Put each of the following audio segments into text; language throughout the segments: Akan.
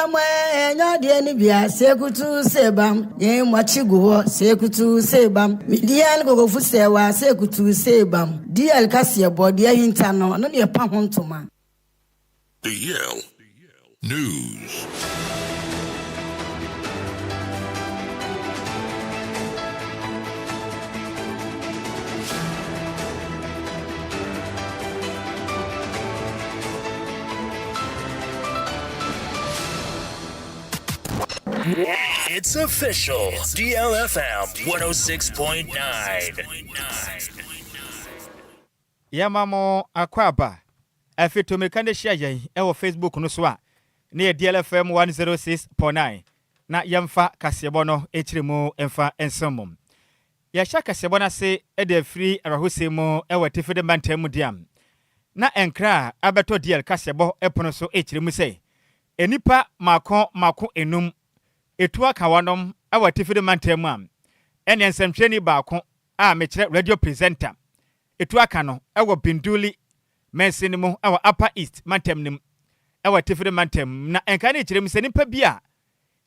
sebam enya de ni bia sekutu sebam yen machiguho sekutu sebam midian gogofu sewa sekutu sebam DL kase body hinta no no de pa hontoma. DL News. It's official. DLFM 106.9. Yamamo akwaba. Afito mekande share yen e Facebook no so a na DLFM 106.9 na yamfa kasebo no echiremu emfa ensomum. Ya sha kasebo na se e de free arahosemu e watifede mantam diam. Na enkra abeto DL kasebo epono so echiremu se enipa mako enum etu aka wanom awatifide mantam am ene nsɛmtwɛni baako a mekire radio presenter etu aka no ewo binduli mensinimo ewo upper east mantam nim awatifide mantam na enka ne kyerem sɛ nipa bia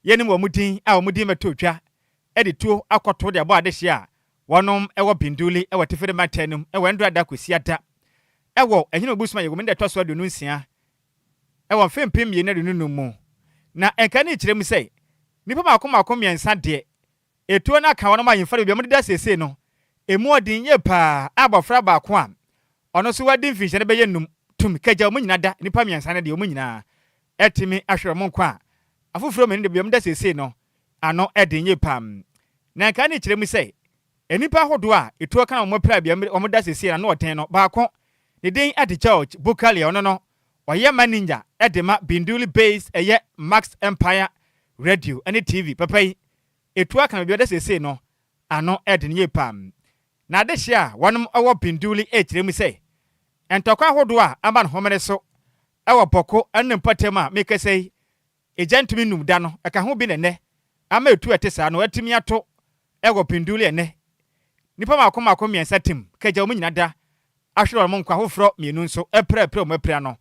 yenim wo mudin a wo mudin metotwa edituo akoto de abo adehye a wonom ewo binduli awatifide mantam nim ewo ndra da kwesiata ewo ehine obusuma yego mende toso adu nsia ewo mfempem ye na dununu mu na enka ne kyerem sɛ nipa mako miensa de etuo na ka wonom ayimfa de biamde sese no emu odin ye pa abofra baako a ono so wadi mfinhye ne beye num tum kaja mu nyina da nipa miensa ne de mu nyina etimi ahwere mo nkwa afoforo me ne de biamde sese no ano edin ye pam na ka ne kyerem sɛ enipa hodo a etuo ka mo pra biamde omoda sese na oten no baako ne den Adjoa Bukali ono no oye manager edema Binduli base eye Max Empire radio and TV papai etu aka na biode sese no ano edin ye pam na de hia wonom awo Binduli echiremu se entokwa hodo a aba no homere so awo boko anem patem a mekesei ejantumi num da no aka ho bi ne ama etu etesa no atimi ato ewo Binduli ene nipa mako miensa tim kaja mu nyina da ahwere mo nkwa hofro mienu nso epre mo epre no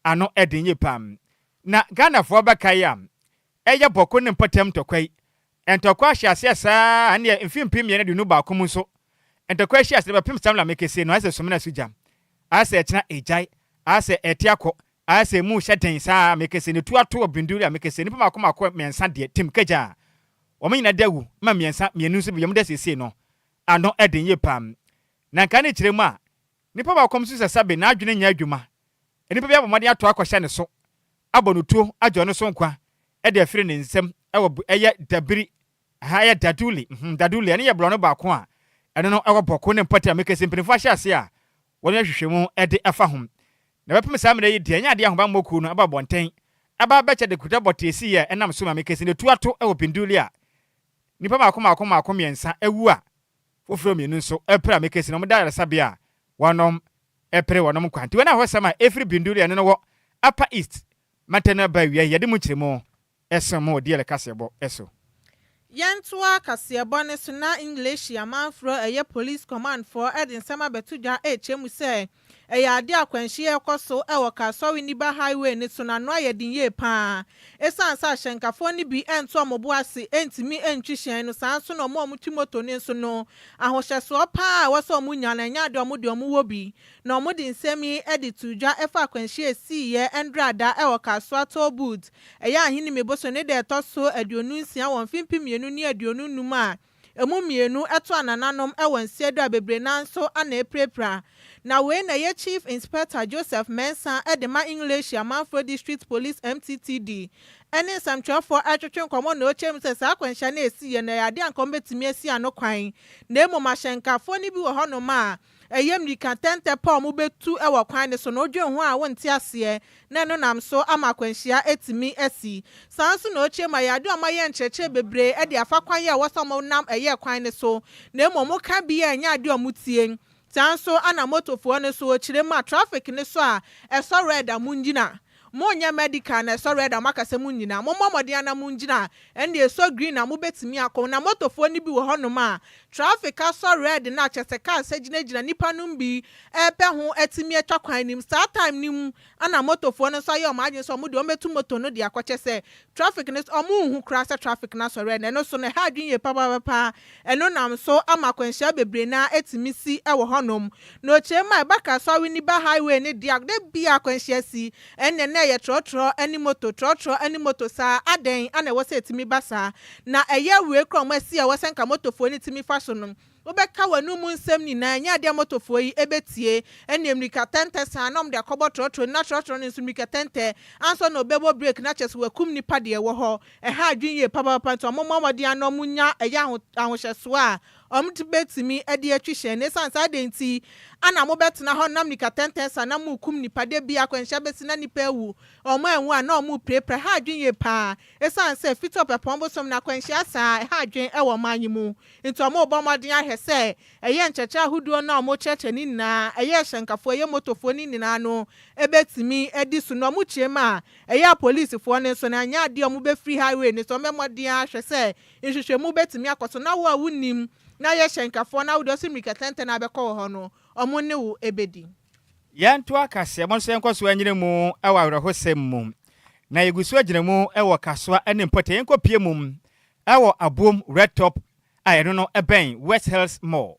ano edin ye pam na Ghana fo bakai am eye boko ne mpatem tokwai entokwa hyiase saa ane mfimpim ye ne dunu ba kom nso entokwa hyiase ba pim samla mekese no ase somna sujam ase echina ejai ase etiako ase mu hyeten saa mekese ne tuato Binduli a mekese ni pama komako mensa de tim kaja o manyina dawu ma mensa mienu nso biyam de sese no ano edin ye pam na nka ne kiremu a nipa ba kom so sabe na adwene nya adwuma enipa bia bomade ato akohye ne so abonutuo ajo no so nkwa ede afiri ne nsem ewo eye dabiri haya daduli ene ye blono baako a ene no ewo boko ne mpata mekese mpinfo ahyase a woni ahwehwemu ede afa hom na bepem samre yi de nya de ahoba moku no aba bonten aba beche de kuta botesi ye enam so ma mekese ne tuato ewo Binduli a nipa mako miensa ewu a foforo mienu nso epra mekese no mda sabia wonom epre wonom kwanti wona hosama efri Binduli ene no wo upper east matena ba wi ye de mu kiremo esemo DL kasebo eso Yantua kasebo ne so na English yamanfro eye police command for edin sama betudwa echemu se eye ade akwanhie ekoso ewo kasowi niba highway ne so na no ayedin ye pa esansa hyenkafo ni bi ento omobo ase entimi entwihyen no sanso no mo omutimoto ne so no ahohyeso pa woso omunya na nya de omode omuwo bi na omode nsemi editudwa efa akwanhie siye endrada ewo kaso atobud eye ahini meboso ne de toso aduonu nsia won fimpim ni aduonu numa emu mienu eto anananom ewo nsiedo abebre nanso ana eprepra na we na ye Chief Inspector Joseph Mensa edema English Yamanfro District Police MTTD ene samtwafo atwetwe komo na ochem se sa kwansha na esiye na yade ankom betimi esi anokwan na emu mahyenkafo ni bi wo hono ma eyem rika tente pa mu betu ewo kwan ne so na odwe ho a wonte ase na no nam so ama kwanhia etimi esi sanso na ochem ayade amaye ncheche bebre e de afa kwan ya wosomo nam eye kwan ne so na emu mo ka bi ya nya ade omutie sanso ana motofo ne so ochire ma traffic ne so a eso red amungina monya medical na so red amakase mu nyina momomode ana mu ngina ene so green na mu betimi akọ na motofo ni bi wo honom a traffic so red na chese car sagina nipa num bi epe ho etimi etwa kwan nim start time nim ana motofo no so aye o maje so mu de o metu moto no de akọche se traffic ne omu hu kra se traffic na so red no so ne ha adwinye papa eno nam so ama kwanhia bebre na etimi si e wo honom no chema baka so we ni ba highway ne dia de bia kwanhia si enne na ye trotro ani moto trotro ani moto sa aden ana wo se etimi basa na eye we krom asi a wo senka motofo ni timi fa so no obeka wanu mu nsem ni na nya de motofo yi ebetie ene mrika tente sa nom de akọbọ trotro na trotro ni mrika tente anso no bebo break na chese wakum ni pade ye wo ho ha adwinye papa to momomode anom nya eya ahohyeso a betimi edi atwihye ne sansa de nti ana mo betena ho nam nika tente sa na mu kum nipa de bia kwanhya besina nipa ewu omo enwu a na omo prepare ha adwinye pa esanse fit up epombo som na kwanhya sa ha adwen ewo manyimu nti omo obomoden ahese eye ncheche ahuduo na omo cheche ni na eye hyenkafo eye motofo ni na no ebetimi edi su no mu chiema eye police fo ne so na anya ade omo be free highway ne so memodin ahwese nhwehwe mu betimi akoso na wo awunim na ye shenkafo na wudo si mikatente na abekọ ho no omo ne wo ebedi yanto akase mo so enkoso anyire mu ewa awrehosem mu na yegusu agire mu ewo kasoa ene mpote yenko pie mu ewo abom red top ayeno no eben West Hills Mall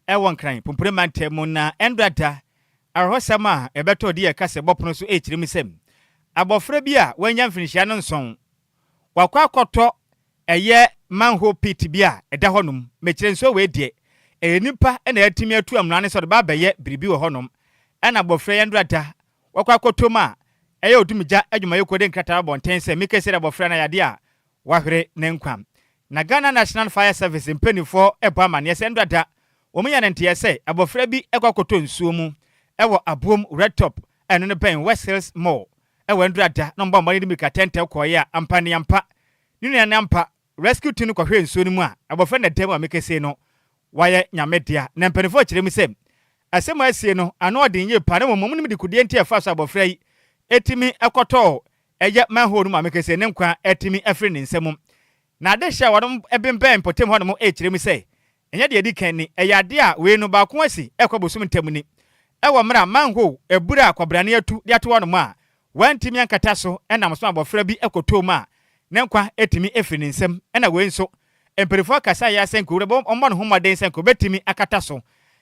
ewo nkran pumpure mante mu na endrada awrehosem a ebeto de yakase bopono so echirim sem abofra bi a wanya mfinihia no nson wakwa akoto eye manhole pit bia eda honum mekire nso we die enipa na yatimi atu amna ne so de ba beye biribi wo honum na bofre yendrada wakwa kotoma eye odumija adwuma yekode nkata bonten se mekese da bofre na yade a wahwere ne nkwam na Ghana National Fire Service mpenifo eba mane se ndrada omunya ne nte se abofre bi ekwakoto nsuo mu ewo abom red top eno ne ben West Hills Mall ewo ndrada no mba mane mi katente koye ampa ne ampa ninu ne ampa rescue team ko hwe nsuo ni mu a abofra na dem a mekese no waye nyamedia na mpenifo kirem sem asem asie no ano odin ye pa na momum ni de kudie ntia fa so abofra yi etimi ekoto eye manhole mu amekese ne nkwa etimi afri ne nsem na de hia wadom ebemben potem ho no mu kirem se enye de edikan ni eyade a we no ba ko asi ekobosum ntam ni ewo mra manhole ebura akwabrane atu de ato no mu a wantimi ankata so enam so abofra bi ekoto mu a ne nkwa etimi efri ne nsem ena we nso emperifo kasa ya senko re bom no homaden senko betimi akata so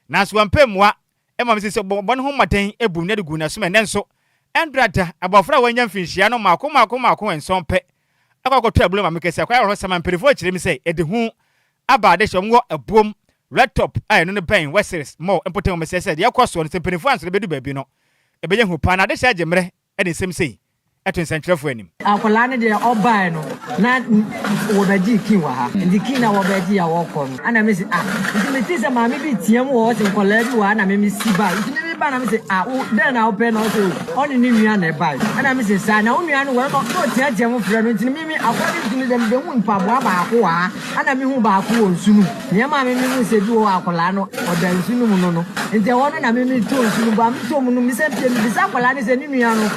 na so ampemwa emam sese bom no homaden ebum ne de gu na so mene nso endrada abofra wanya mfinhia no mako enson pe akwakoto abule mamekese akwa ro sama emperifo kirem se ede hu aba de shomwo abom red top no ne ben West Mall empotem mesese de yakoso no emperifo anso bedu baabi no ebenye hu pa na de sha gemre ede nsem sei eto sentrefo anim akola ne de obai no na wo baji kin wa ha ndi kin na wo baji ya wo ko ana me si ndi me tisa ma me bi tiam wo se kola bi wa na me si ba ndi me ba na me si wo den na wo pe na wo se oni ni nua na bai ana me si sa na wo nua no wo no tia tia mo fra no ndi me akwa ndi dem de hu mpa bo ba ko wa ana me hu ba ko wo nsunu ne ma me hu se bi wo akola no oda nsunu mu no ndi wo no na me to nsunu ba me to mu no me se pie bi sa akola ne se ni nua no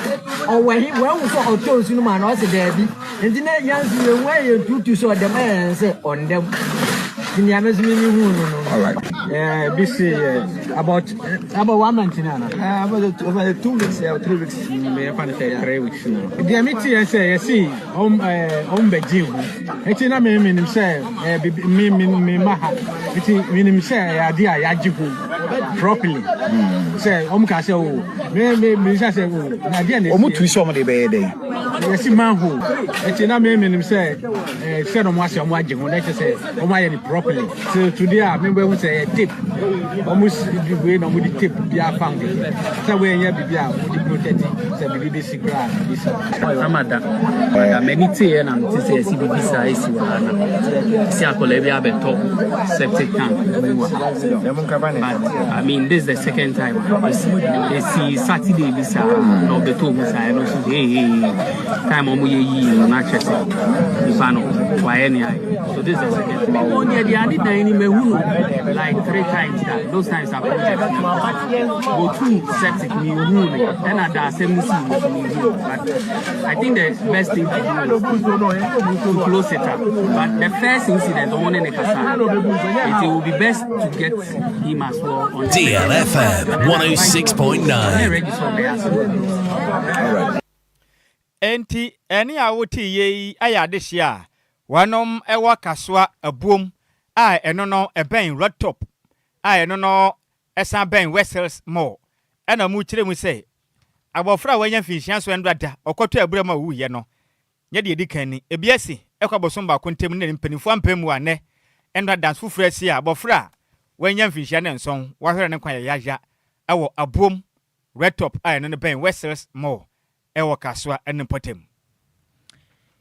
o we so auto sunu ma na o se debi enti na yanzu we we ye tutu so dem say on them in ya mezu mi hu no all right this about 1 month na about 2 weeks or 3 weeks me fa na 3 weeks no the meeting say you see beji hu enti na me nim say me ma ha enti me nim say ya dia ya jihu properly say ka say o me say na dia ne o tu so mo de be dey yes manhole enti na me nim say say no mo ase mo agi hu na say o ma ye ni properly so today I remember we say tip almost the way no mo di tip dia found say we nya bibia mo di protect say bibi secret this amada many tie na ti say si bibi sa isi wa na si akola bi abeto septic tank dem ka ba ne I mean, this is the second time. It's Saturday, this no the two I know so hey time on you not just why any so this is the second time. Only the other day like 3 times that those times I go to septic me then I da same but I think the best thing to do is to close it up. But the first incident on in the Kasa, it will be best to get him as well on DLFM 106.9. Enti any awoti ye aya this year. Wanom ewa kaswa a boom. I no a ben red top. I no esa ben vessels more. And a much we say. Abofra when fish and so brother or koto a brema wu ye no. Yedi dikani e biesi ekwabosomba kontem ne mpanifo ampemu ane enra dance fu fresi abofra when fish and so wahwere ne kwan yaja ewo abom red top I no ben vessels more. Ewa kaswa enim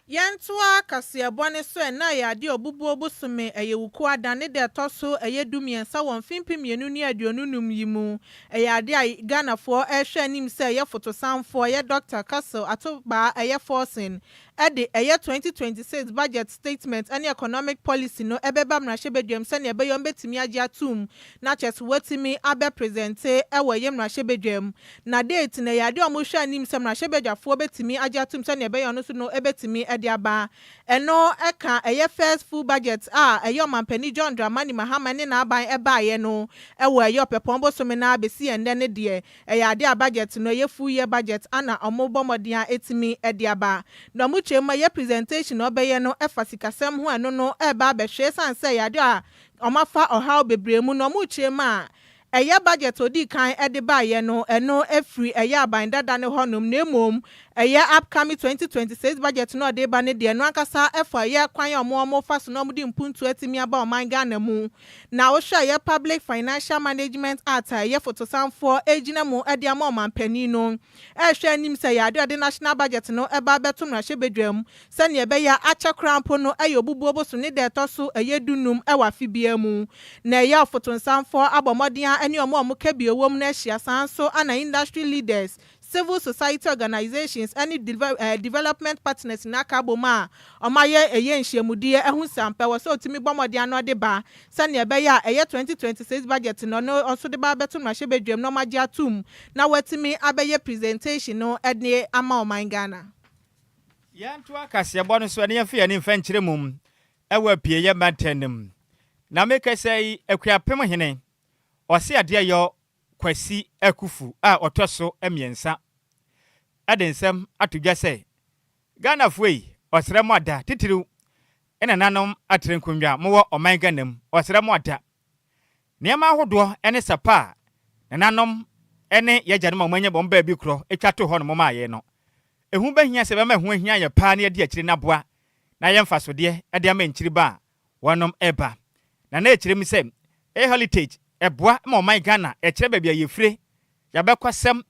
Yantua Kasiabone so na ya de obubu obusume eyewuku adane de toso eyedumiensa won fimpim yenu ni aduonunum yimu eyade a Ghana for ehwe anim se ye fotosanfo ye Dr. Castle atoba eye forcing ede eye 2026 budget statement and economic policy no ebeba mrahebedwem se ne ebeyom betimi age atum na chess wetimi abe presente ewe ye mrahebedwem na date na yade omuhwe anim se mrahebedwafo betimi age atum se ne ebeyom no so no ebetimi Diaba eno eka eye first full budget eyo mampani John Dramani Mahama ne na aban eba ye no ewo eyo pepombo so me na abesi ende ne de eya de budget no ye full year budget ana omobomodian etimi ediaba na muchema ye presentation obeye no efasikasem ho eno no eba behwe sanse ya de omafa ohaw bebremu no muchema eye budget odi kan ede ba ye no eno efri eye aban dada ne honum na emom eye upcoming 2026 budget no de ba ne de no akasa efo eye kwan omo faso no mudi mpuntu atimi aba oman Ghana mu na wo hwa eye public financial management act eye fotosanfo ejina mu ede ama omanpani no ehwe anim se ya de national budget no eba betum na hwebedwam se ne ebe ya achakrampo no eye obubu oboso ne de toso eye dunum ewa fibia mu na eye fotosanfo abomodian any omo kebi owom na hia sanso ana industry leaders civil society organizations any development partners na kaboma omaye eye nhyiamudie ehun sampe wo so otimi bomode ano de ba sane ebe ya eye 2026 budget no also de ba betum na hwebedwam no magye atum na watimi abeye presentation no ede ama oman Ghana yantu akase bono so ne yefia ne mfankyere mum ewa pie ye mantenem na make say akuapem hene Ose ade yo kwasi akufu otoso emiensa adensem atugya se Ghana fuei osrem ada titiru ena nanom atrenkonwa mo oman Ghanam osrem ada niam ahodo ene sapa na nanom ene yagyanem omanya bomba bi kro etwato ho no ma ye no ehu bahia se bema hu ahia ye pa na ade akire naboa na ye mfasode ade ama nkiri ba wonom eba na ekire mi se heritage eboa ma oman Ghana ekire bebia yefire yabekwasem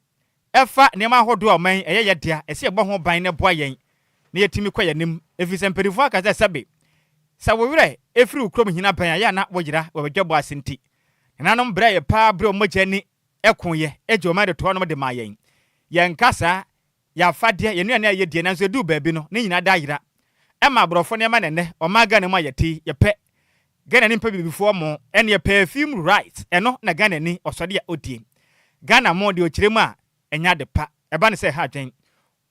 efa niam ahodo oman eye yedea ese egbo ho ban ne boa yen na yetimi kwa yanim efise mperifo akaza sabe sawowere efiri ukrom hina ban ya na wogira wobedwabo asenti nanom bra ye pa bra omogani ekonye eje oman de to no de ma yen yen kasa ya fade yenuane ayedie nanso edu baabi no ne nyina da yira ema brofo ne ma nene oman Ghana ma yeti yepe Ghana ni mpa bibifo mo ene perfume right eno na Ghana ni osode ya odie Ghana mo de okiremu a enya de pa eba ne se ha dwen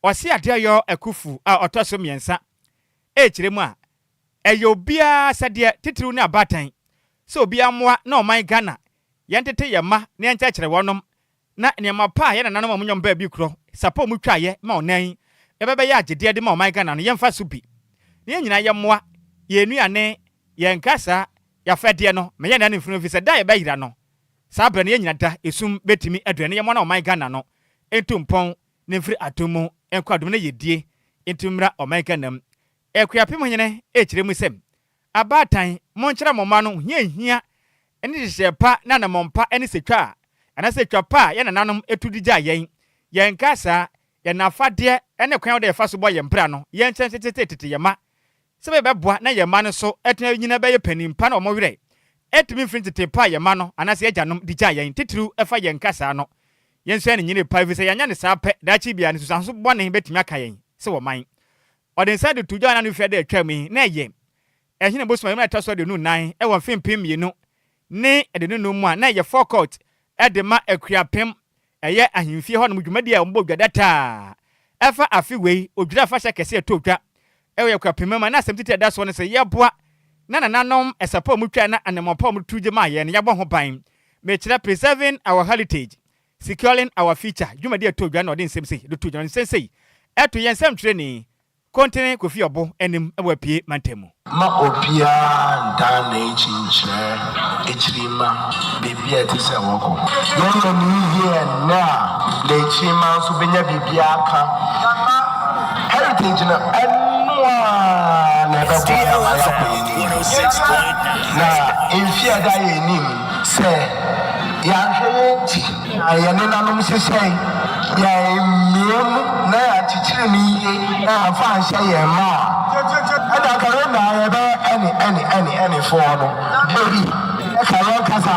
ose ade yo akufu otoso miensa ekiremu a eyo bia sade titiru na abatan so bia moa na oman Ghana yentete yema ne enkyekere wonom na niam pa ye na nanom amonyom ba bi kro sapo mu twaye ma onan ebebe ya agede de ma oman Ghana no yemfa so bi ne nyina ye moa ye nuane ye nkasa ya fede no me ye na ne mfunu fise da ye ba yira no sabre ne nyina da esum betimi aduane ye mo na oman Ghana no entumpon ne mfiri atomu enkwadom ne yedie entumra oman Ghana ekuapem hene ekiremu sem abatan monkyera moma no hia ene hyepa na na mompa ene setwa ana setwa pa ye na nanom etudigya yen nkasa ye na fade ene kwan de fa so boye mpra no yen kyensete yema sebe beboa na yema no so etena nyina beye panimpa na omowere etimi mfiri tete pa ye ma no anase agyanom di gya yen titiriw efa yen kasa no yen so ne nyine pa fi se yanya ne saa pe da chi bia ne susanso bɔne betimi aka yen se wo man ɔden sa de tuja na no fi da atwa mi na ye ehine bosoma yema ta so de nu nan e won fimpim yenu ne de nu mu a na ye forecourt e de ma akuapem eye ahemfie ho no dwumadi a mbɔ dwadata efa afiwei odwira fa hye kese etodwa e ye akuapem ma na asem tete da so ne se ye boa na nanom esapo mu twa na anemopo mu tuje ma ye ne yabɔ ho ban me kira preserving our heritage securing our future dwumadi etodwa na odin sem sei do tuje no sensei eto yen sem training Continue Kofi Obo enim ewapie mantemu. Ma opia ndana echinchire echirima bibia ti se woko. Yono ni here na le echirima so benya bibia aka. Heritage na anwa na ba na infia da yenim se ya hwenti ayane nanom sesei ya emiemu na ya tichire ni ye na afa hye ye ma ada kare na ye be any for no baby kare kasa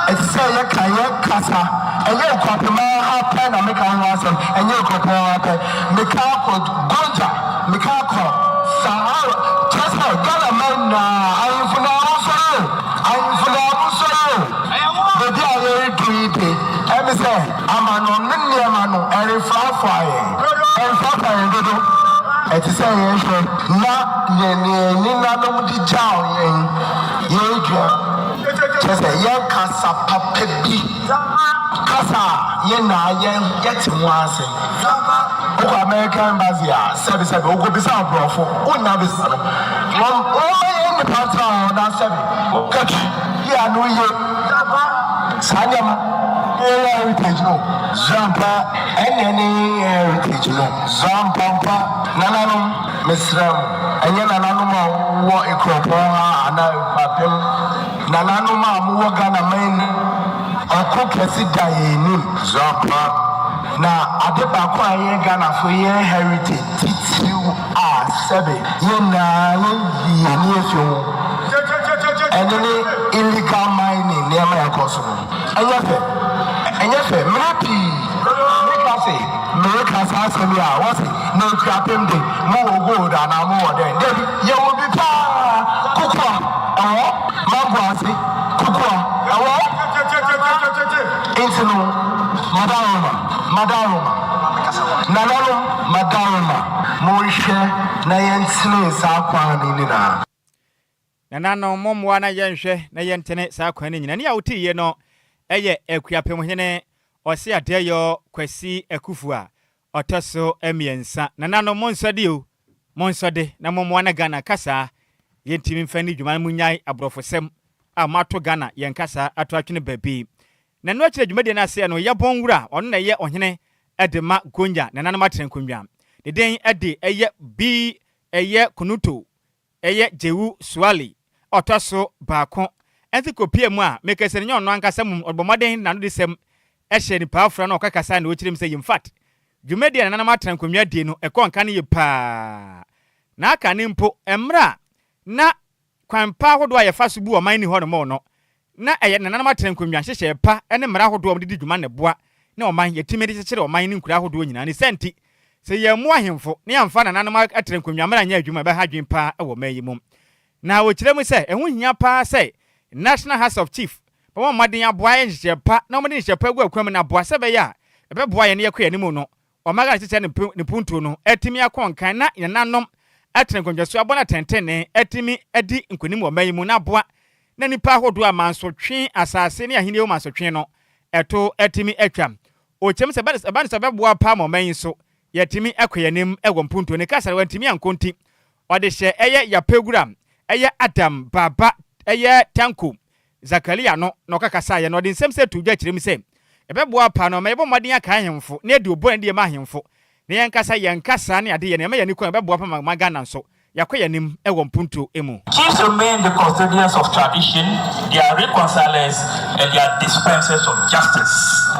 it say ye kare kasa enye kwapema happen na meka ho asem enye kwapema happen meka ko gonja meka ko sahara chasa gala man na ayfuna baby are dripe emi say amano nne amano erifafai dodo eti say ye hwe na ye nanom di jaw ye dwa chese ye kasa papa bi kasa ye na ye yeti wanse o American bazia sabi o go bisa brofo o na bisa no o ye pattern na sabi catch ya no ye sanyama heritage no zampa enene heritage no zampa nananum mesram enye nananum wo ikropo ha ana papem nananum amuwo Ghana man akokesi dayenim zampa na adeba kwa ye Ghana for ye heritage titiw a sebe ye na ye ni efio enene illegal mining nema yakoso enyefe mrapi mekase mekasa asemi a wose na krapem de mo gold ana mo wode debi ye wo bi pa kokwa magwase kokwa intino madaroma mo hwe na yentine sa kwa ni na nano momwa na yenhwe na yentene saa kwan nyina ne ya wuti ye no eye akuapem hene ose adeyo kwasi akufu a otoso emiensa nano monsode o monsode na momwa na Ghana kasa yentimi mfani dwuma munyai abrofosem a mato Ghana yenkasa ato atwene babi na no akire dwumade na ase no yebon wura ono na ye ohene edema gonja nano matrenkonwa de den ede eye bi eye kunuto eye jewu swali otoso baako enti kopia mu a mekese nyo no ankasa mum obomaden na no desem ehye ni paafra na okakasa na okirim say in fact dwumadi na nanam atrankonwa die no ekonka ne yepa na aka ne mpo emra na kwampa hodo a yefa so bu o man ni ho no mo no na eye na nanam atrankonwa hyehye pa ene mra hodo omde dwuma ne boa na o man yetime de kyekere o man ni nkura hodo nyina ne senti se ye mu ahemfo ne amfa na nanam atrankonwa mra nya adwuma be ha dwen pa e wo mayi mum na wo kire mu se ehu hia pa se National House of Chief pa maden aboa ye hye pa na omde hye pa gu akwam na aboa se be ya ebe boa ye ne yakwa ne mu no o maga kyekye ne puntu no etimi akonkan na nanom atrenkonjaso abona tentene etimi edi nkonim o mayi mu na aboa na nipa hodo amanso twe asase ne ahene o manso twe no eto etimi atwam o kyem se ba se be boa pa mo mayi so yetimi akoyanim ewo puntu ne kasa wantimi ankonti ode hye eye yapeguram eye Adam Baba eye Tanko Zakaria no kakasa ye no de nsem se tudwa kirem se ebeboa pa no mebo maden aka ahemfo na edi obo na de ma ahemfo na yenkasa ne ade ye na ma ye ni ko ebeboa pa ma Ghana so yakoya nim ewo mpunto emu. Chiefs remain the custodians of tradition, they are reconcilers and they are dispensers of justice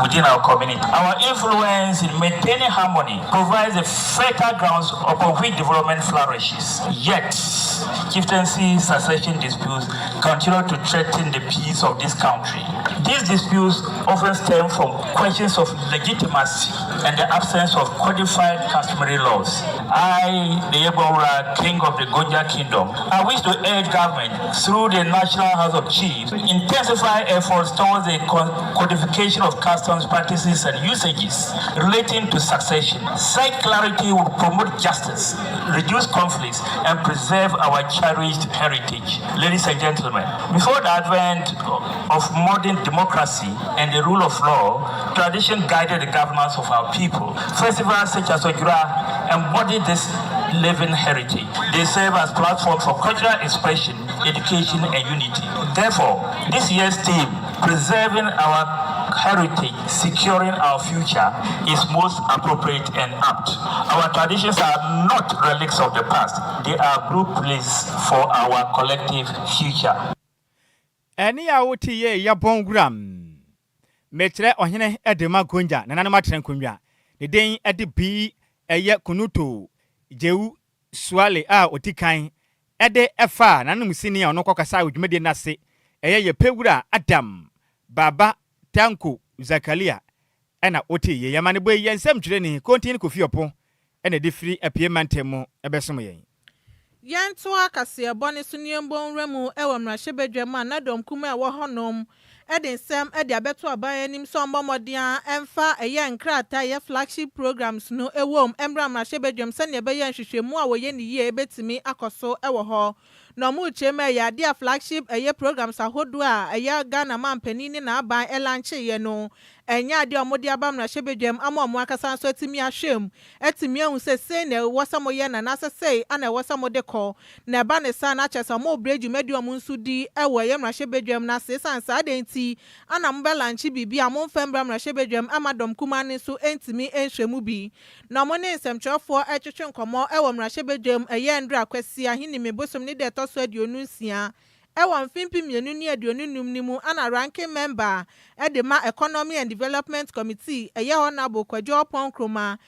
within our community. Our influence in maintaining harmony provides a fertile grounds upon which development flourishes. Yet, chieftaincy succession disputes continue to threaten the peace of this country. These disputes often stem from questions of legitimacy and the absence of codified customary laws. I, the Ebora, king of the Gonja kingdom, I wish to urge government through the National House of Chiefs intensify efforts towards the codification of customs, practices, and usages relating to succession. Such clarity will promote justice, reduce conflicts, and preserve our cherished heritage. Ladies and gentlemen, before the advent of modern democracy and the rule of law, tradition guided the governance of our people. Festivals such as Adjoa embody this living heritage. They serve as platforms for cultural expression, education, and unity. Therefore, this year's theme, preserving our heritage, securing our future, is most appropriate and apt. Our traditions are not relics of the past. They are blueprints for our collective future. Any awoti ye ya bongram. Metre ohene edema gonja nanano matren kunwa. The den edi bi eye kunuto jewu swale a otikan ede efa nanum sini ono kokasa odwumede nase eye ye pewura Adam Baba Tanko Zakaria ena oti ye yamane boy yensem twire ni kontin kofi opo ena de free apiemantemu ebesom yen. Yanto akase bone so niembon remu ewo mrahye na dom kuma ewo honom ensem ede abeto aban anim so mbomodian emfa eye nkrata ye flagship programs no ewom embra mrahye bedwam sane ebeye nhwehwemu a woye ni ye ebetimi akoso ewo ho no mu cheme ya dia flagship eye programs ahodo a eye Ghana mampanini na aban elanche ye no enya de omodi aba mrahye bedwam ama akasa so atimi ahwem atimi ahu se na wosamo ye na nasese ana wosamo de ko na ba ne sa na chesa mo breju medi omunsu di ewo ye mrahye bedwam na se sansa adenti ana mbelanchi bibi amomfa mbra mrahye bedwam amadom kumane so entimi enhwemu bi na mo ne nsemtwefo etwetwe nkomo ewo mrahye bedwam eye ndra kwasi ahini mebosom ni de toso aduonu nsia ewa mfimpi mienu ni aduonu numnimu ana ranking member edema economy and development committee eye honorable Kwadwo Ponkroma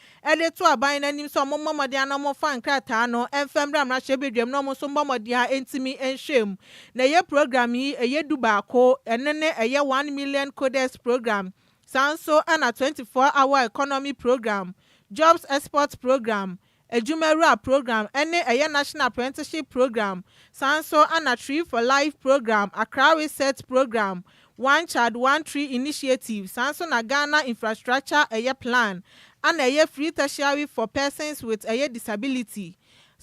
to aban nanim so momomode anamo fa nkrata no emfemra mrahye bedwam no mo so momode a entimi enhwem na ye program yi eye dubaako enene eye 1 million coders program sanso ana 24-hour economy program jobs export program Ejumera program ene eye national apprenticeship program sanso ana tree for life program Accra reset program one child one tree initiative sanso na Ghana infrastructure eye plan ana eye free tertiary for persons with eye disability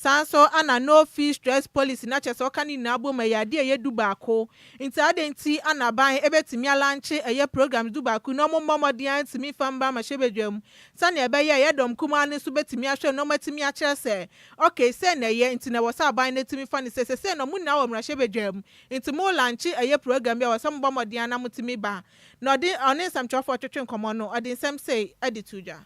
sanso ana no fee stress policy na cheso kani na abo mayade eye dubaako nti adenti ana ban ebetimi alanche eye program dubaako no momodian timi famba mashebedwam sane ebeye eye dom kuma ne so betimi ahwe no matimi a kire se okay se na eye nti na wosa ban ne timi fa ne se no mu na wo mrahebedwam nti mo lanche eye program ya wosa momodian na mutimi ba no de onin samchofo twetwe nkomo no odin sem say edituja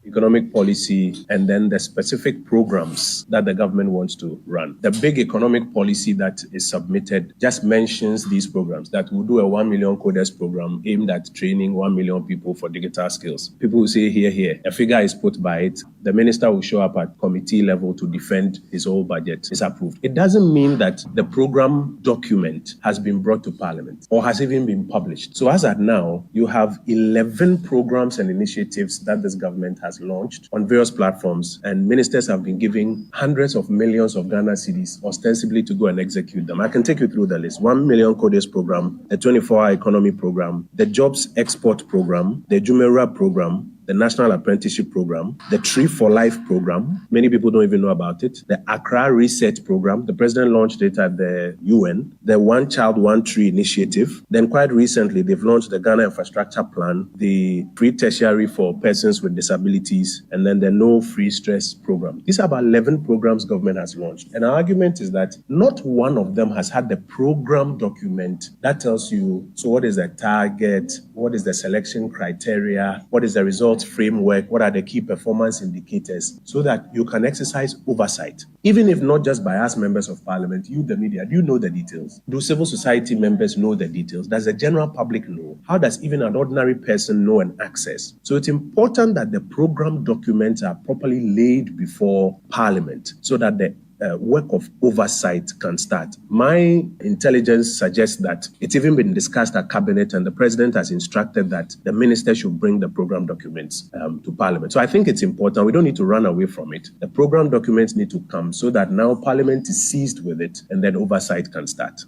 economic policy, and then the specific programs that the government wants to run. The big economic policy that is submitted just mentions these programs, that we'll do a 1 million coders program aimed at training 1 million people for digital skills. People will say, here. A figure is put by it. The minister will show up at committee level to defend his whole budget. It's approved. It doesn't mean that the program document has been brought to Parliament or has even been published. So as at now, you have 11 programs and initiatives that this government has launched on various platforms, and ministers have been giving hundreds of millions of Ghana cedis ostensibly to go and execute them. I can take you through the list. 1 million coders program, the 24-hour economy program, the jobs export program, the Jumera program, the National Apprenticeship Program, the Tree for Life Program. Many people don't even know about it. The Accra Reset Program. The president launched it at the UN. The One Child, One Tree Initiative. Then quite recently, they've launched the Ghana Infrastructure Plan, the Free Tertiary for Persons with Disabilities, and then the No Free Stress Program. These are about 11 programs government has launched. And our argument is that not one of them has had the program document that tells you, so what is the target? What is the selection criteria? What is the result what framework, what are the key performance indicators, so that you can exercise oversight. Even if not just by us members of parliament, you, the media, do you know the details? Do civil society members know the details? Does the general public know? How does even an ordinary person know and access? So it's important that the program documents are properly laid before parliament so that the work of oversight can start. My intelligence suggests that it's even been discussed at cabinet, and the president has instructed that the minister should bring the program documents to parliament. So I think it's important. We don't need to run away from it. The program documents need to come so that now parliament is seized with it, and then oversight can start.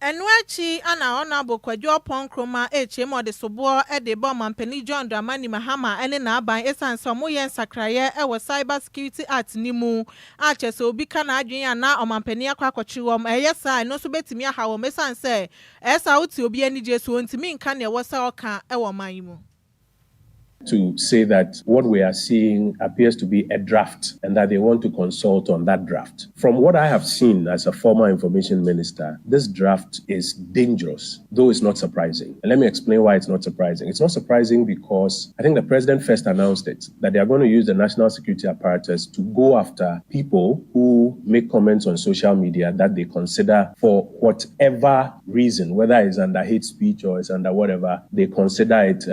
Enwachi ana Honorable Kwadwo Kroma HM de sobo e de bom mampani John Dramani Mahama ene na aban esan so moye nsakraye e wo Cyber Security Act ni mu a chese obi ka na adwen ya na omampani akwakochi wom eyesa no so betimi aha wo mesan se esa uti obi ani jesu ontimi nka ne wo sa oka e wo man mu. To say that what we are seeing appears to be a draft and that they want to consult on that draft. From what I have seen as a former information minister, this draft is dangerous, though it's not surprising. And let me explain why it's not surprising. It's not surprising because I think the president first announced it, that they are going to use the national security apparatus to go after people who make comments on social media that they consider, for whatever reason, whether it's under hate speech or it's under whatever, they consider it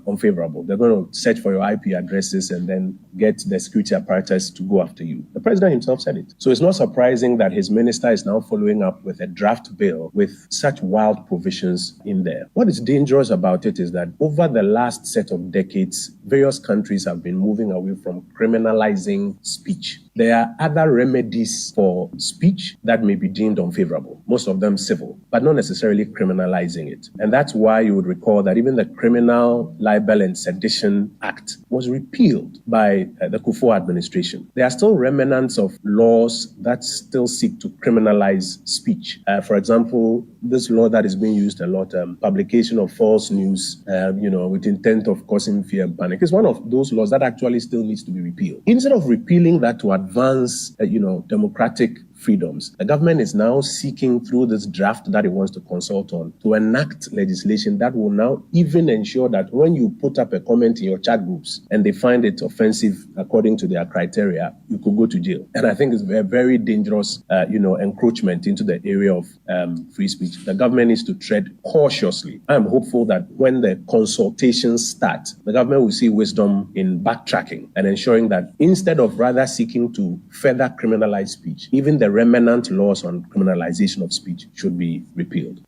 unfavorable. They're going to search for your IP addresses and then get the security apparatus to go after you. The president himself said it. So it's not surprising that his minister is now following up with a draft bill with such wild provisions in there. What is dangerous about it is that over the last set of decades, various countries have been moving away from criminalizing speech. There are other remedies for speech that may be deemed unfavorable, most of them civil, but not necessarily criminalizing it. And that's why you would recall that even the Criminal Libel and Sedition Act was repealed by the Kufuor administration. There are still remnants of laws that still seek to criminalize speech. For example, this law that is being used a lot, publication of false news, with intent of causing fear and panic, is one of those laws that actually still needs to be repealed. Instead of repealing that to advance, democratic freedoms, the government is now seeking through this draft that it wants to consult on to enact legislation that will now even ensure that when you put up a comment in your chat groups and they find it offensive according to their criteria, you could go to jail. And I think it's a very dangerous, encroachment into the area of free speech. The government needs to tread cautiously. I'm hopeful that when the consultations start, the government will see wisdom in backtracking and ensuring that instead of rather seeking to further criminalize speech, even the remnant laws on criminalization of speech should be repealed.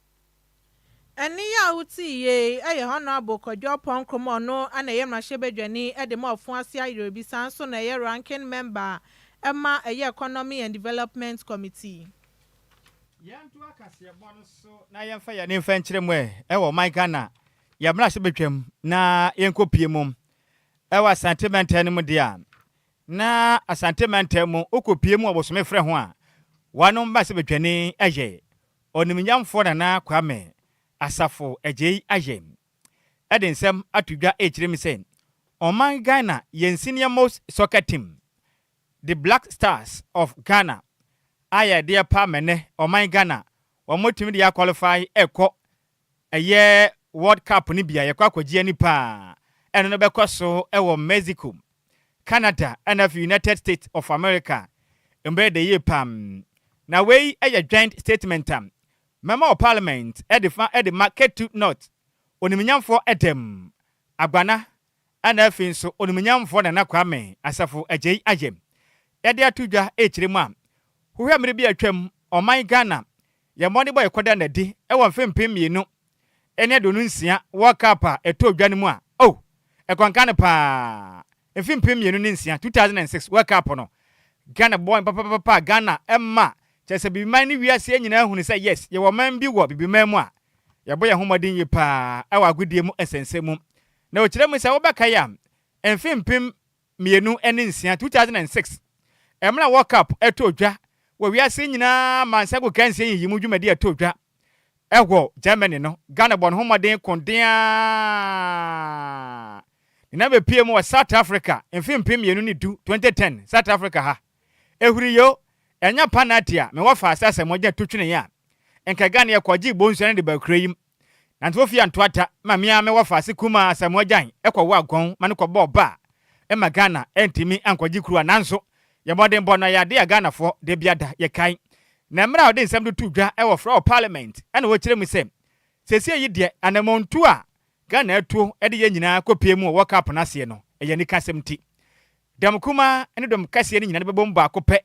Eni ya uti ye Honorable Kwadwo Kroma no ana ye mrahebedwani e de ma ofun ase ayerebi san so na ye ranking member ema economy and development committee. Yantu akase bono so na yemfa ya ne mfa nkyerem e wo my Ghana ya mrahebedwam na yenkopie mum e wa sentiment ene dia na sentiment mu okopie mu obosome frɛ ho a wano mba se betwani aye oniminyamfo na kwame asafo Agyei Agyei edensem atudwa echirem sen oman Ghana yen senior most soccer team the Black Stars of Ghana aya dear pamene oman Ghana wamotimi dia qualify eko eye World Cup ni bia yekwa kwagie ni pa eno no bekoso ewo Mexico, Canada and of United States of America mbe de ye pam na we a joint statement member of parliament the market to not oniminyamfo edem agbana and afin so oniminyamfo na kwame asafo Agyei Agyei de atudwa echiremu a hwe amre bi atwam oman Ghana ye money boy koda na di e won fempem mienu ene do nsia World Cup eto dwa ne mu a ekwanka ne pa efempem mienu ne nsia 2006 World Cup no Ghana boy papa Ghana emma chese bibiman ni wiase anyina hunu say yes ye wo man bi wo bibiman mu a ye boye homodin ye pa e wa godie mu esensemu na o kire mu say wo beka ya enfempem mienu ene nsia 2006 emra World Cup eto dwa wo wiase anyina mansago kanse yi mu dwumadi eto dwa ewo Germany no Ghana bon homodin kondia ina be pie mu wa South Africa enfempem mienu ni 2010 South Africa ha ehuri yo enya panatia me wafa asase moja tutwene ya enka Ghana ye kwaji bonsu ne de ba krayim nanto fi antoata ma mia me wafa se kuma Samuajan ekwo agon ma ne kɔ bɔ ba e ma Ghana entimi ankɔgye kruwa nanso ye modern bɔ na ya de Ghana fo de biada ye kan na mra ode nsɛm do tu dwa e wɔ fra parliament ɛna wo kyerɛ mu sɛ sesie yi de anamontu a Ghana atuo e de ye nyina kopie mu wɔ cup na se no e ye ni kasɛm ti dam kuma ene dom kase ne nyina be bom ba kopɛ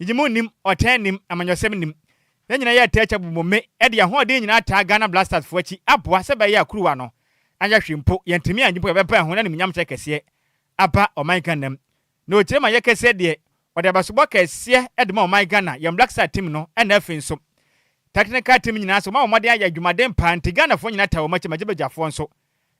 yigimu nim ɔtɛn nim amanyɔsɛm nim na nyina yɛ tɛkyɛ bumome e de ho de nyina taa Ghana Blasters fo akyi aboa sɛ bɛ yɛ akruwa no anya hwempo yɛntimi anyipo yɛ bɛpa ho na nim nyam kyɛ kɛseɛ aba ɔman Ghana na o kyerɛ ma yɛ kɛseɛ de ɔde abasobɔ kɛseɛ e de ma ɔman Ghana yɛ Black Star team no e na afi nso technical team nyina so ma ɔmɔde ayɛ adwumaden panti Ghana fo nyina ta wɔ makyɛ magyebagafo nso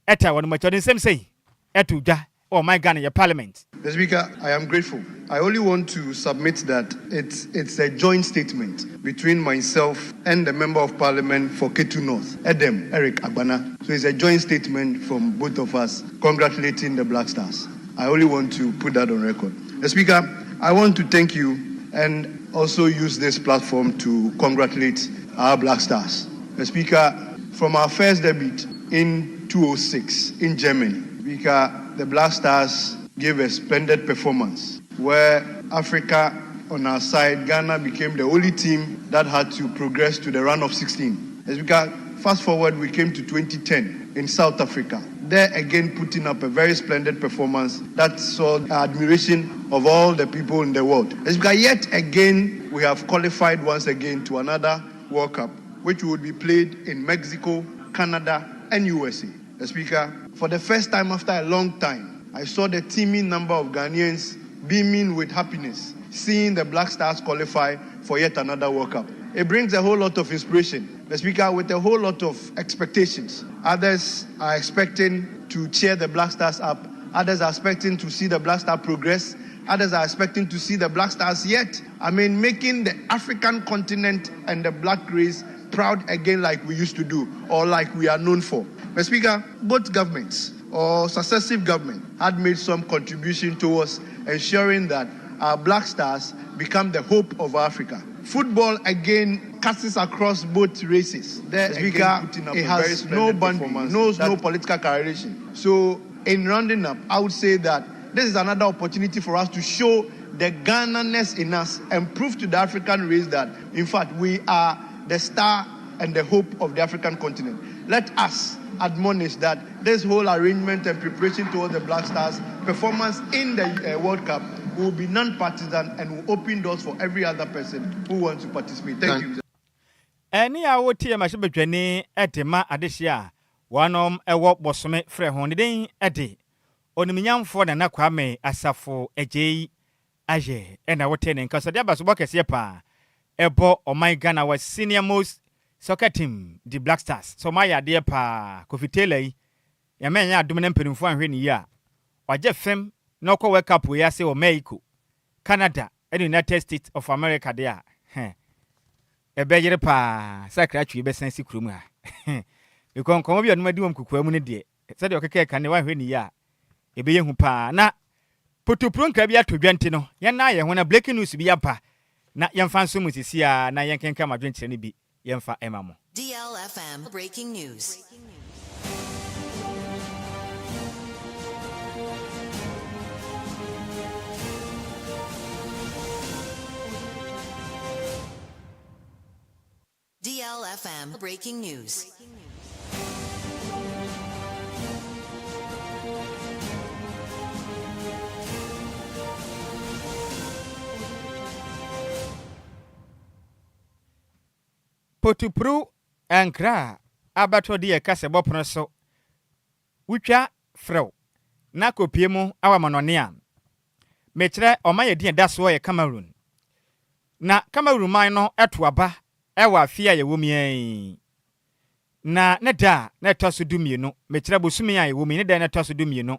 eta wɔ no makyɛ de nsɛm sei etu dwa ɔman Ghana yɛ parliament. Mr. Speaker, I am grateful. I only want to submit that it's a joint statement between myself and the Member of Parliament for Ketu North, Edem Eric Agbana. So it's a joint statement from both of us congratulating the Black Stars. I only want to put that on record. Mr. Speaker, I want to thank you and also use this platform to congratulate our Black Stars. Mr. Speaker, from our first debut in 2006 in Germany, Speaker, the Black Stars gave a splendid performance where Africa on our side, Ghana became the only team that had to progress to the round of 16. As we can fast forward, we came to 2010 in South Africa. There again putting up a very splendid performance that saw admiration of all the people in the world. As we can yet again, we have qualified once again to another World Cup, which would be played in Mexico, Canada, and USA. The Speaker, for the first time after a long time, I saw the teeming number of Ghanaians beaming with happiness, seeing the Black Stars qualify for yet another World Cup. It brings a whole lot of inspiration. The Speaker, with a whole lot of expectations. Others are expecting to cheer the Black Stars up. Others are expecting to see the Black Stars progress. Others are expecting to see the Black Stars making the African continent and the black race proud again like we used to do or like we are known for. Mr. Speaker, both governments or successive government had made some contribution towards ensuring that our Black Stars become the hope of Africa. Football again passes across both races. There, Speaker, it has no boundary, no political correlation. So, in rounding up, I would say that this is another opportunity for us to show the Ghananess in us and prove to the African race that, in fact, we are the star and the hope of the African continent. Let us admonish that this whole arrangement and preparation towards the Black Stars performance in the World Cup will be non-partisan and will open doors for every other person who wants to participate. Thank you. Any awo tie ma shebedwane etema adehia wanom ewo bosome frɛ ho ne den ede oniminyamfo na Kwame Asafo Agyei Agyei ena wote ne nkasa de abaso kɛseɛ pa ebo oman Ghana was senior most soccer team the Black Stars so my idea pa Kofitela yi ya menya adom ne mpanimfo anhwɛ ne yi a wagye fem na okɔ World Cup we ase o Mexico Canada and United States of America there ebeyere pa sakra twi be sensi kurom a because komo bia no madi wom kukua mu ne de se de okeke ka ne wanhwɛ ne yi a ebeye hu pa na potopro nka bia to dwante no ye na ye ho na breaking news bi apa na yemfa nso musisi a na yenkenka madwenkyere ne bi yemfa emamo DLFM breaking news. DLFM breaking news. Potupru ankra abato de kase bopono so wutwa frew na kopie mu awamanone a mekire omaye de da so ye Cameroon na Cameroon man no eto aba ewa afia ye womi na ne da na toso dumienu mekire bosumi a ye womi ne da na toso dumienu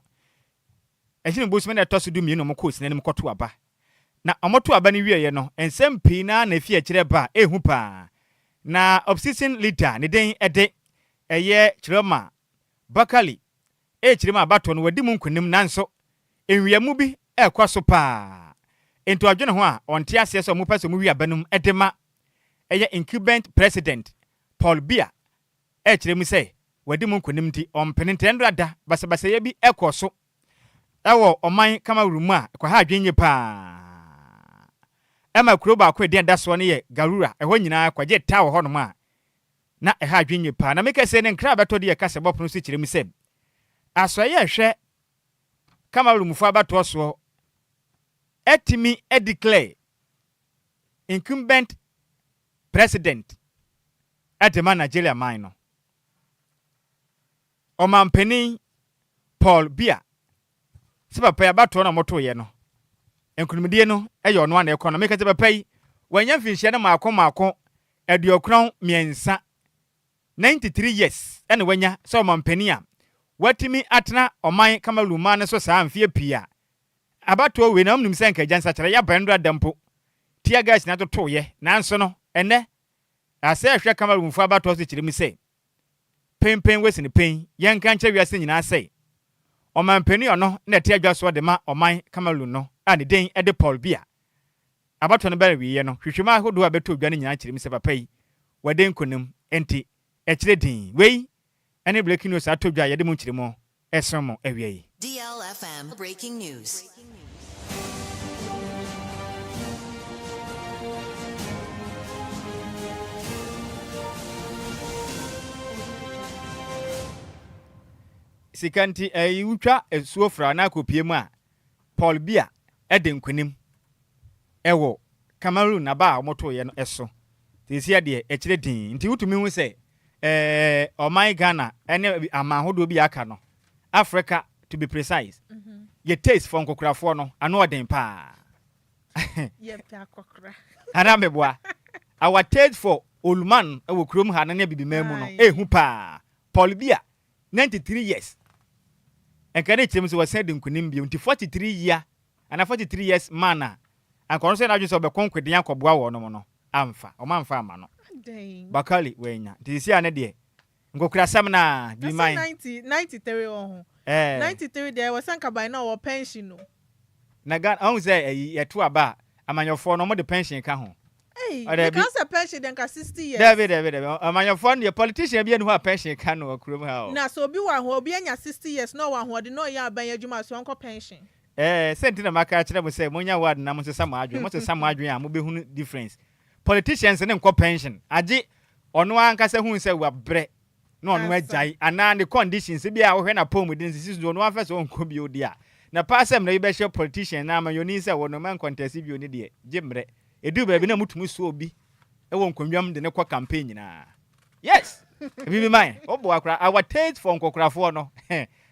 ehini bosumi na toso dumienu mo kosi na nim koto aba na omoto aba ne wieye no ensem pii na afia kire ba ehu pa na opposition leader ne den ede eye Chiroma Bakali Chiroma bato no wadi mu nkunim nanso enwiamu bi ekwaso pa ento adwene ho a onte ase so mu pese mu wi abanum edema eye incumbent president Paul Biya Chiremu say wadi mu nkonim nti ɔmpene ntɛndra da basabasayɛ bi ɛkɔ so ɛwɔ ɔman Cameroon mu a ɛkɔ ha adwenye paa ɛma kuro baako ɛdi ɛda soɔ no yɛ Garura ɛhɔ nyinaa kɔgye ta wɔ hɔ nom a na ɛha adwenye paa na meka sɛ ne nkra bɛtɔ de yɛ kasa bɔpono so kyerɛ mu sɛ asɔyɛ hwɛ Cameroon mu fa batoɔ soɔ etimi declare incumbent president Edema Nigeria man no Omampeni Paul Bia Sipapa ya bato na moto ye no enkunumdie no eyo no ana economy ka sipapa yi wanya mfinhye na maako aduokron miensa 93 years ene wanya so omampeni a watimi atena oman Cameroon man no so saa mfie pia abato we na omnim senka jansa kyere ya bandra dampo tia gas na to ye nanso no ene ase ahwe Cameroon fu abato so kyere mi se pen wesi ne pen yenka nche wiase nyina se omampeni ono na tia dwaso de ma oman Cameroon no a ne den de Paul Bia abato no bere wiye no hwehwema ahodo abeto dwane nyina kyere mi se papa yi waden konim enti ekyere din wei ene breaking news atodwa yede mu kyere mo esomo awie DLFM breaking news. Sikanti utwa esuofra na akopie mu a Paul Bia eden kwanim ewo Cameroon na ba omoto ye no eso tisia de ekyire din nti wutumi hu se oman Ghana ene amahodo bi aka no Africa to be precise ye taste for nkokrafo no ano oden pa ye pa kokra ara meboa our taste for Olman ewo krom ha na bibi mamu no ehu pa Paul Bia 93 years enkane chim so was den kunim bi unti 43 year ana 43 years man ankon so na dwe so be konkwede yakoboa wo no no amfa o manfa ama no bakali wenya tisi ane de ngokura sam na bi mai 93 ho 93 there was sanka by now or pension no na ga on say yeto aba amanyofo no mo de pension ka ho because a pension then ka 60 years David amanyofo no politician bi anu ha pension ka no akurum ha na so bi wa ho obi anya 60 years no wa ho de no ya ban adwuma so onko pension senti na maka kire mo say monya ward na mo sesa mo adwen mo sesa mo adwen a mo be hu difference politicians ne nko pension age ono ankasa hu say wa bre no ono ajai ana the conditions bi a wo hwe na pom din sisi do no afese onko bi odi a na pasem na bi be politician na amayoni say wo no man contest bi oni de jemre edu ba bi na mutumu so obi ewo nkonwam de ne kwa campaign na yes bi mai obo akra our taste for nkokrafo no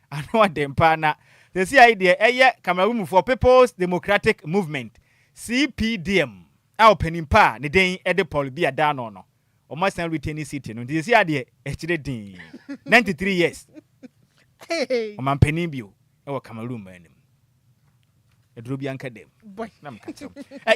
ano adempa na the idea eye Cameroon for People's Democratic Movement CPDM our penimpa ne den ede Paul Bia da no no o ma san retain city no the idea e kire din 93 years o man penim bio e wo Cameroon manim edro bi anka dem na mkatem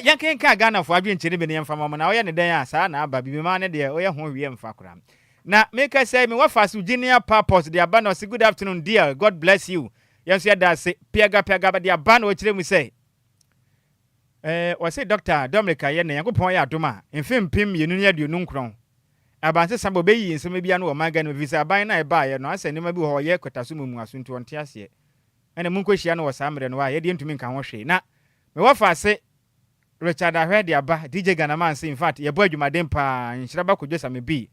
yanken ka Ghana fo adwen kire be ne yemfa mama na o ye ne den a sa na aba bi ma ne de o ye ho wie mfa kora na make say me wa fast Virginia purpose the abano say good afternoon dear God bless you yes ya da say piaga ba the abano kire mu say o say Dr. Dominica ye ne yakopon ya adoma mfempem yenu ne aduonu nkron abanse sambo be yi nsem bia no o maga no visa ban na e ba ye no ase ne ma bi ho ye kwataso mu asunto onte ase ene mun kohia no wasamre no wa ye de ntumi nka ho hwe na me wa fase Richard Ahwede aba DJ Ghanaman say in fact ye bo adwumaden pa Nhyiraba Kwadwo Sammy bi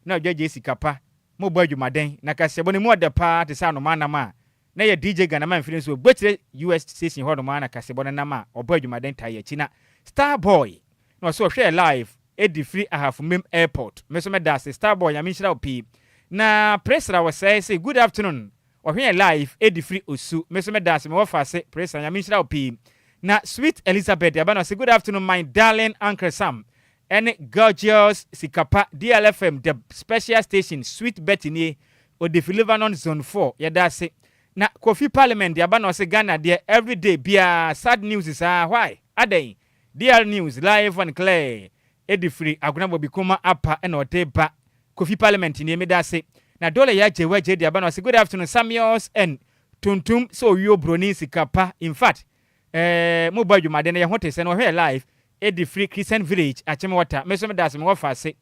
na Adjoa Agyei Sikapa mo bo adwumaden na kasebo ne mu ode pa te sa no manama na ye DJ Ghanaman fini so gbetire US station ho no mana kasebo ne nama obo adwumaden ta ye china Star Boy no so hwe live edi free ahafumem airport me so me da say Star Boy ya me nhyira opi na presser was say good afternoon o hwe live edi free osu me so me da say me wo fa say presser ya me nhyira opi na Sweet Elizabeth ya ba say good afternoon my darling Uncle Sam and gorgeous Sikapa DLFM the special station Sweet Betty o the Lebanon zone 4 ya da say na Kofi Parliament ya ba no say Ghana there every day bia sad news is why adai DL news live and clear edi free aguna bobi kuma apa e no deba Kofi Parliament ni me da say na dole ya jewa je dia ba no say good afternoon Samuels and tuntum so yo broni Sikapa in fact mo ba dwumade na ye hote se no hwe live edi free Christian village acheme water me so me da se me wo fa se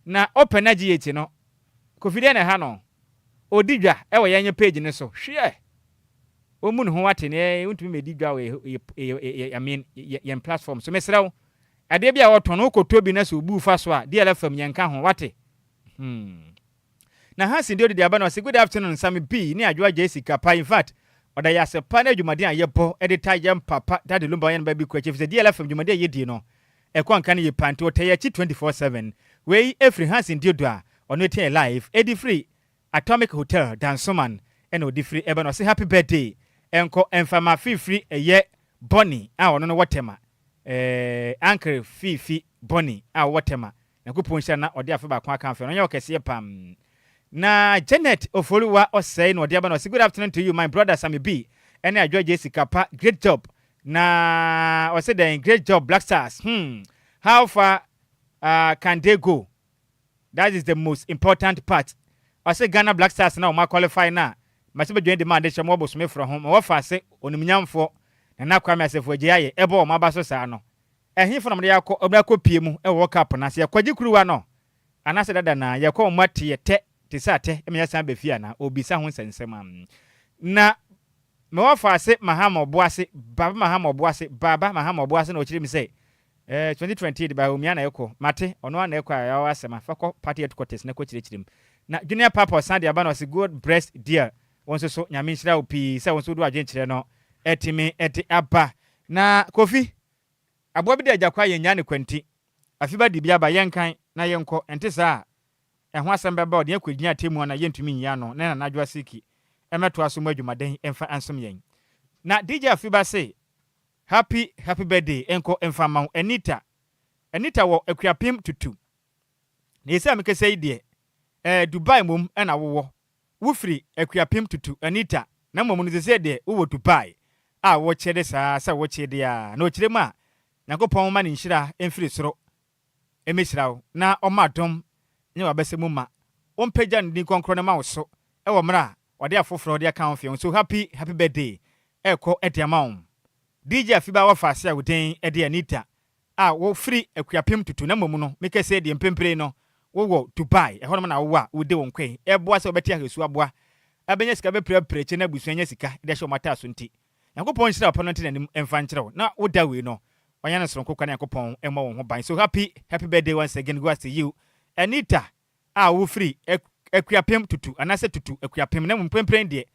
na open agh no Kofi de na ha no odidwa e wo yenye page ne so hwe omu ne ho wate ne untumi medidwa we I mean yen platform so mesrawo ade bia wo tono koto bi na so obu fa so a DLFM yenka ho wate na Hansi ndio de aba no say good afternoon Sammy B ni Adjoa Agyei Sikapa in fact oda ya se pa na adwumade a yebo edita yem papa that Lumba yen ba bi kwa chief say DLFM adwumade ye di no ekwanka ne ye panto otayachi 24/7 we every Hansi ndio do a ono tie live edi free Atomic Hotel Dansoman and odi free ebe no say happy birthday enko enfama free eye Bonnie a ono no watema Uncle Fifi Bonnie a watema na kuponsha na odi afa ba kwa kan fe no nya okese pam na Janet Ofoluwa osei no odi aba no say good afternoon to you my brother Sammy B and Adjoa Agyei Sikapa great job na o say then great job Black Stars how far can they go? That is the most important part. I say Ghana Black Stars now ma qualify na ma se be join the man de chamo bosome from home wo fa se onimnyamfo na kwame asefo giaye ebo ma ba so sa no ehin fo no de yakọ obra pie mu e World Cup na se kwaji kuruwa no anase dada na yakọ mate yete te sate e me yasan be fia na obisa ho nsensem na me wo fa se Mahama Obuase baba Mahama Obuase na o chiri mi say 2020 de ba omia na ekọ mate ono na ekọ ya wasema fakọ party headquarters na ko chirichirim na junior papa Sunday aba no say good breast dear wonso so nyame nhyira opi say wonso do agyenkyere no etimi eti aba na Kofi abo bi de ajakwa yenya ne kwanti afiba di bia ba yenkan na yenko ente saa ho asem beba ode akwagyina temu na yentumi nya no na Adjoa Siki emeto aso mu adwumaden emfa ansom yen na DJ afiba say happy birthday enko emfama Anita wo akuapim tutu na yesa me kese ide Dubai mum na wo free akuapim tutu Anita na mum no se de wo Dubai a wo chede sa wo chede a na o chire ma na kopon ma ne nhyira emfiri soro emehirawo na omadom nye wabese mu ma ompagya ne din konkro ne ma wo so e wo mra ode afoforo ode aka onfie so happy birthday eko etiamao DJ afiba wa fase a wuden ede Anita a wo free akuapim tutu na mum no meke se de mpempre no wo Dubai e hono na wo a wo de won kwen e boa se obeti ahesu aboa abenya sika be preche na busuanya sika de hye omata so nti yakopon hyira opon nti na emfa nkyerɛw na wo da we no wanya no soronko kwa na yakopon ema wo ho ban so happy birthday once again go to you Anita a wo free akuapem tutu anase tutu akuapem na mpempren de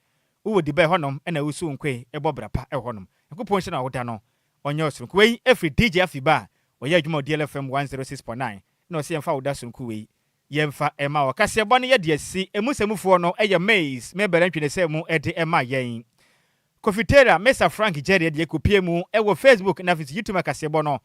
wo di ba honom na wo so nkwe e bobrapa e honom yakopon hyira wo da no onye soronko we every DJ afiba oya adwuma DLFM 106.9 na o se emfa wo da soronko we yemfa ema wo kase bɔ ne ye de asi emusemufo no eye maze me berantwe se mu ede ema yen Kofitera Mr Frank Jerry de kopie mu wo Facebook na fisi YouTube kase bɔ no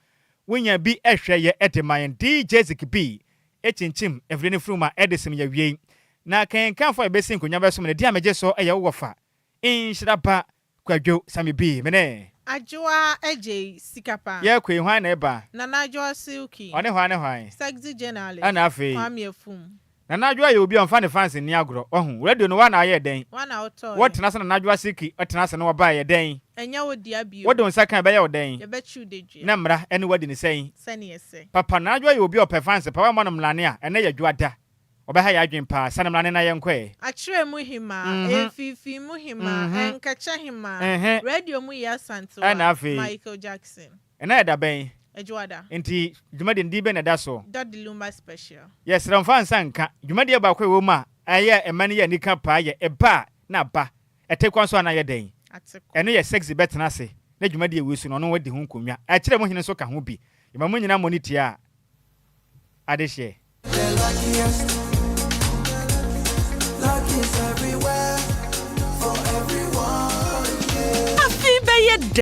wonya bi ehwe ye ede mayen DJ Zikbi echinchim every ne fruma edesem ya wie na kan fo ebesin konya beso me dia meje so eye wo fa Nhyiraba Kwadwo Sammy B mene Adjoa Agyei Sikapa. Ye kwe hwan na eba. Na Adjoa Silky. One hwan. Sexy journalist. Ana afi. Kwame Efum. Na Adjoa ye obi on fan fans ni agro. Ohun radio no wana aye den. Wana auto. What na na Adjoa Silky, what na no ba ye den. Enya wo dia bio. What don saka ba ye den. Ye betu deje. Na mra ene wadi ni sen. Sani ese. Papa na Adjoa ye obi ope fans papa mo no mlane a ene ye dwada. Oba ya adwen pa sana mlane na ye nkwe. Akire mu hima, efifi mu hima, enkacha hima. Radio mu ya santo. Michael Jackson. Ena da ben. Ejuada. Enti dwumade ndi be na da so. That the Lumba special. Yes, ramfa nsanka. Dwumade ba kwa wo ma aye emane ye nika pa ye eba na ba. Etekwan so na ye den. Ateko. Eno ye sexy bet na se. Na dwumade ye wesu no no wadi ho nkonwa. Akire mo hene so ka ho bi. Imamu nyina moniti a. Adehye. Luck is everywhere for everyone. Happy birthday.